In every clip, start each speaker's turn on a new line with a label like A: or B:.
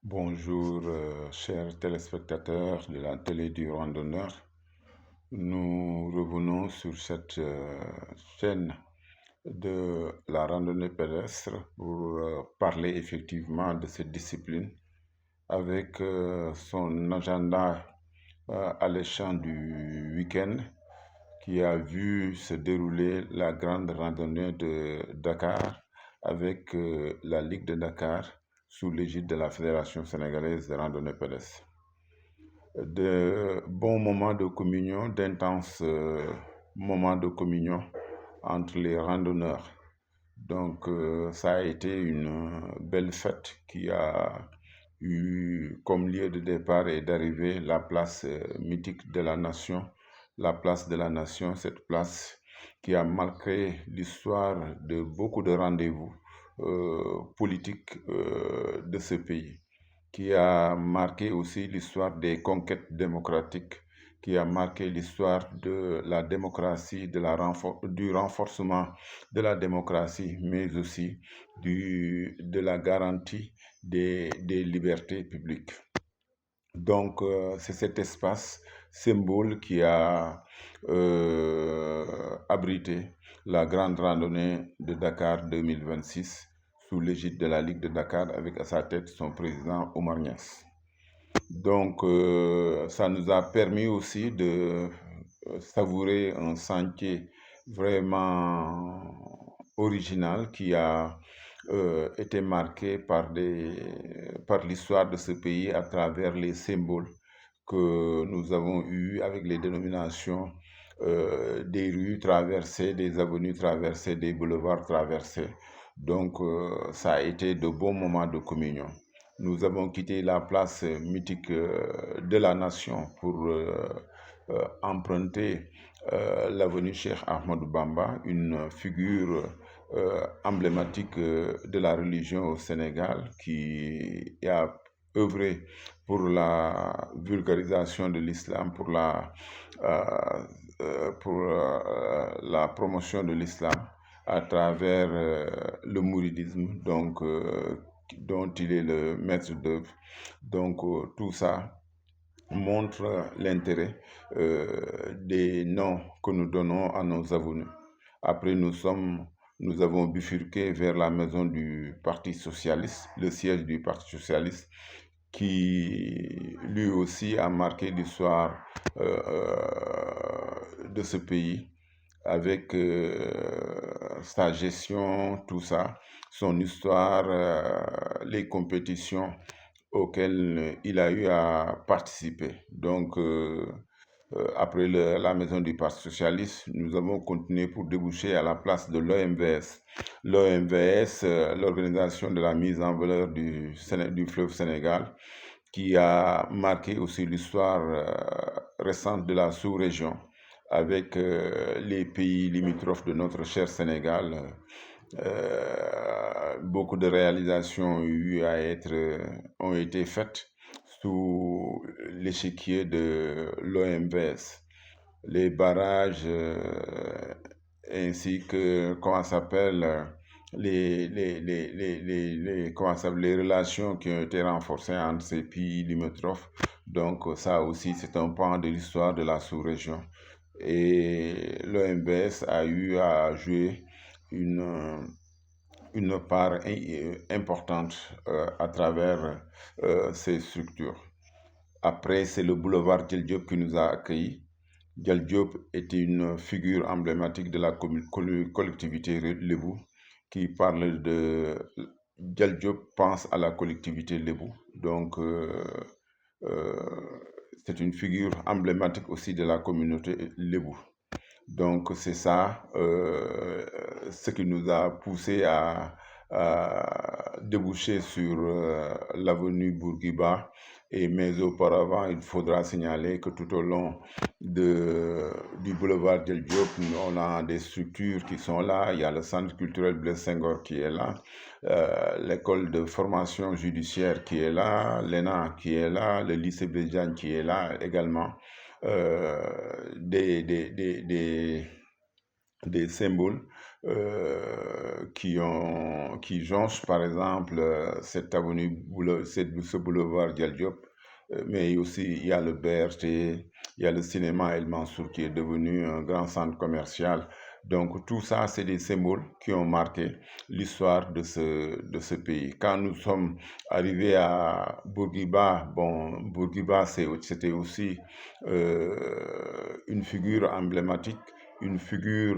A: Bonjour, chers téléspectateurs de la télé du randonneur. Nous revenons sur cette chaîne de la randonnée pédestre pour parler effectivement de cette discipline avec son agenda alléchant du week-end qui a vu se dérouler la grande randonnée de Dakar avec la Ligue de Dakar sous l'égide de la Fédération sénégalaise de randonnée pédestre. De bons moments de communion, d'intenses moments de communion entre les randonneurs. Donc, ça a été une belle fête qui a eu comme lieu de départ et d'arrivée la place mythique de la nation, la place de la nation, cette place qui a marqué l'histoire de beaucoup de rendez-vous politiques de ce pays, qui a marqué aussi l'histoire des conquêtes démocratiques, qui a marqué l'histoire de la démocratie, du renforcement de la démocratie, mais aussi de la garantie des libertés publiques. Donc, c'est cet espace symbole qui a abrité la grande randonnée de Dakar 2026 sous l'égide de la Ligue de Dakar avec à sa tête son président Omar Niasse. Donc, ça nous a permis aussi de savourer un sentier vraiment original qui a été marqué par l'histoire de ce pays à travers les symboles que nous avons eus avec les dénominations des rues traversées, des avenues traversées, des boulevards traversés. Donc, ça a été de bons moments de communion. Nous avons quitté la place mythique de la nation pour emprunter l'avenue Cheikh Ahmadou Bamba, une figure emblématique de la religion au Sénégal qui a œuvré pour la vulgarisation de l'islam, pour la promotion de l'islam à travers le mouridisme, donc dont il est le maître d'œuvre. Donc tout ça montre l'intérêt des noms que nous donnons à nos avenues. Après, nous avons bifurqué vers la maison du Parti socialiste, le siège du Parti socialiste, qui lui aussi a marqué l'histoire de ce pays avec sa gestion, tout ça, son histoire, les compétitions auxquelles il a eu à participer. Donc, après la maison du Parti socialiste, nous avons continué pour déboucher à la place de l'OMVS. L'OMVS, l'organisation de la mise en valeur du fleuve Sénégal, qui a marqué aussi l'histoire récente de la sous-région avec les pays limitrophes de notre cher Sénégal. Beaucoup de réalisations ont été faites sous l'échiquier de l'OMVS. Les barrages ainsi que, comment s'appelle, les relations qui ont été renforcées entre ces pays limitrophes. Donc ça aussi, c'est un pan de l'histoire de la sous-région. Et l'OMVS a eu à jouer une part importante à travers ces structures. Après, c'est le boulevard Djel Diop qui nous a accueillis. Djel Diop était une figure emblématique de la collectivité Lébou qui parle de... Djel Diop pense à la collectivité Lébou. Donc, c'est une figure emblématique aussi de la communauté Lébou. Donc, c'est ça ce qui nous a poussé à déboucher sur l'avenue Bourguiba. Mais auparavant, il faudra signaler que tout au long du boulevard Del Diop, on a des structures qui sont là. Il y a le centre culturel Blaise Senghor qui est là, l'école de formation judiciaire qui est là, l'ENA qui est là, le lycée Blaise Diagne qui est là également. Des symboles qui jonchent par exemple cette ce boulevard Dial Diop, mais aussi il y a le BRT, il y a le cinéma El Mansour qui est devenu un grand centre commercial. Donc tout ça, c'est des symboles qui ont marqué l'histoire de ce pays. Quand nous sommes arrivés à Bourguiba, bon, Bourguiba, c'était aussi une figure emblématique, une figure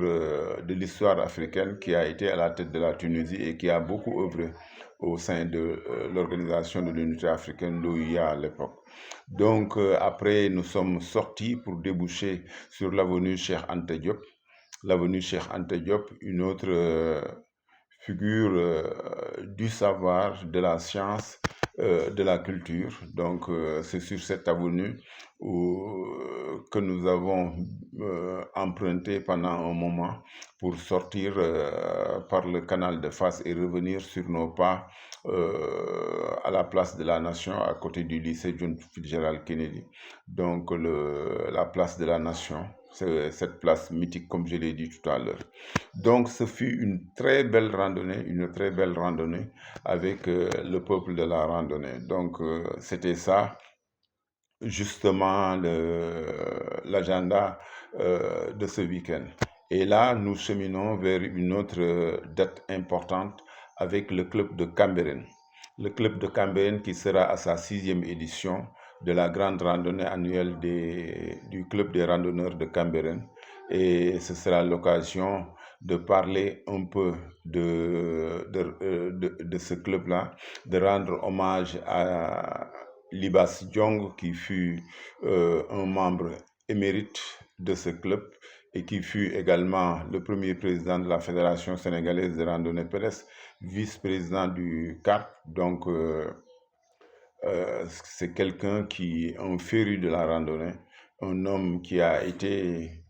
A: de l'histoire africaine qui a été à la tête de la Tunisie et qui a beaucoup œuvré au sein de l'Organisation de l'Unité africaine, l'OUA à l'époque. Donc après, nous sommes sortis pour déboucher sur l'avenue Cheikh Anta Diop. L'avenue Cheikh Anta Diop, une autre figure du savoir, de la science, de la culture. Donc c'est sur cette avenue que nous avons emprunté pendant un moment pour sortir par le canal de Fass et revenir sur nos pas à la place de la Nation, à côté du lycée John Fitzgerald Kennedy. Donc la place de la Nation, c'est cette place mythique comme je l'ai dit tout à l'heure. Donc ce fut une très belle randonnée avec le peuple de la randonnée. Donc c'était ça justement l'agenda de ce week-end. Et là, nous cheminons vers une autre date importante avec le club de Cambérène. Le club de Cambérène qui sera à sa 6e édition de la grande randonnée annuelle du club des randonneurs de Cambérène. Et ce sera l'occasion de parler un peu de ce club-là, de rendre hommage à Libas Diong, qui fut un membre émérite de ce club et qui fut également le premier président de la Fédération sénégalaise de randonnée pédestre, vice-président du CAP. Donc, c'est quelqu'un qui est un féru de la randonnée, un homme qui a été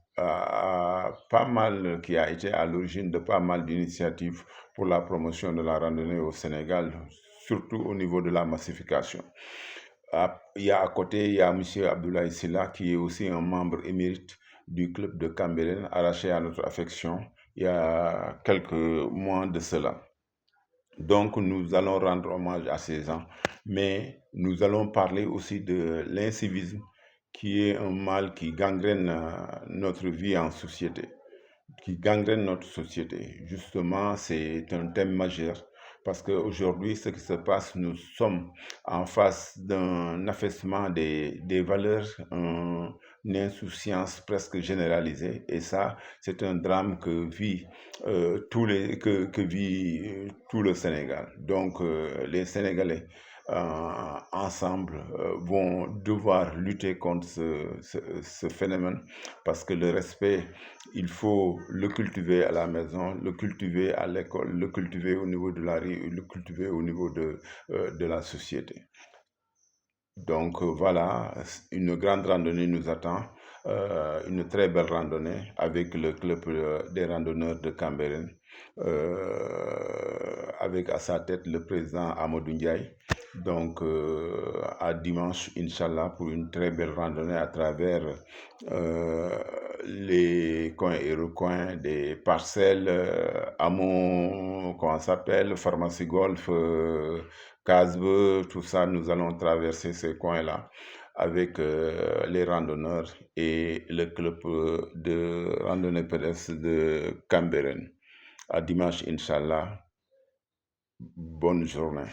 A: qui a été à l'origine de pas mal d'initiatives pour la promotion de la randonnée au Sénégal, surtout au niveau de la massification. Il y a à côté, il y a M. Abdoulaye Sylla qui est aussi un membre émérite du club de Cambérène, arraché à notre affection il y a quelques mois de cela. Donc nous allons rendre hommage à ces gens, mais nous allons parler aussi de l'incivisme qui est un mal qui gangrène notre vie en société, qui gangrène notre société. Justement, c'est un thème majeur parce qu'aujourd'hui, ce qui se passe, nous sommes en face d'un affaissement des valeurs, une insouciance presque généralisée. Et ça, c'est un drame que vit, tout le Sénégal. Donc, les Sénégalais ensemble vont devoir lutter contre ce phénomène parce que le respect, il faut le cultiver à la maison, le cultiver à l'école, le cultiver au niveau de la rue, le cultiver au niveau de la société. Donc voilà, une grande randonnée nous attend, une très belle randonnée avec le club des randonneurs de Cambérène, avec à sa tête le président Amadou Ndiaye. Donc à dimanche, Inch'Allah, pour une très belle randonnée à travers les coins et recoins des parcelles, comment ça s'appelle, Pharmacie Golf, Casbe, tout ça, nous allons traverser ces coins-là avec les randonneurs et le club de randonnée pédestre de Cambérène. À dimanche, Inch'Allah. Bonne journée.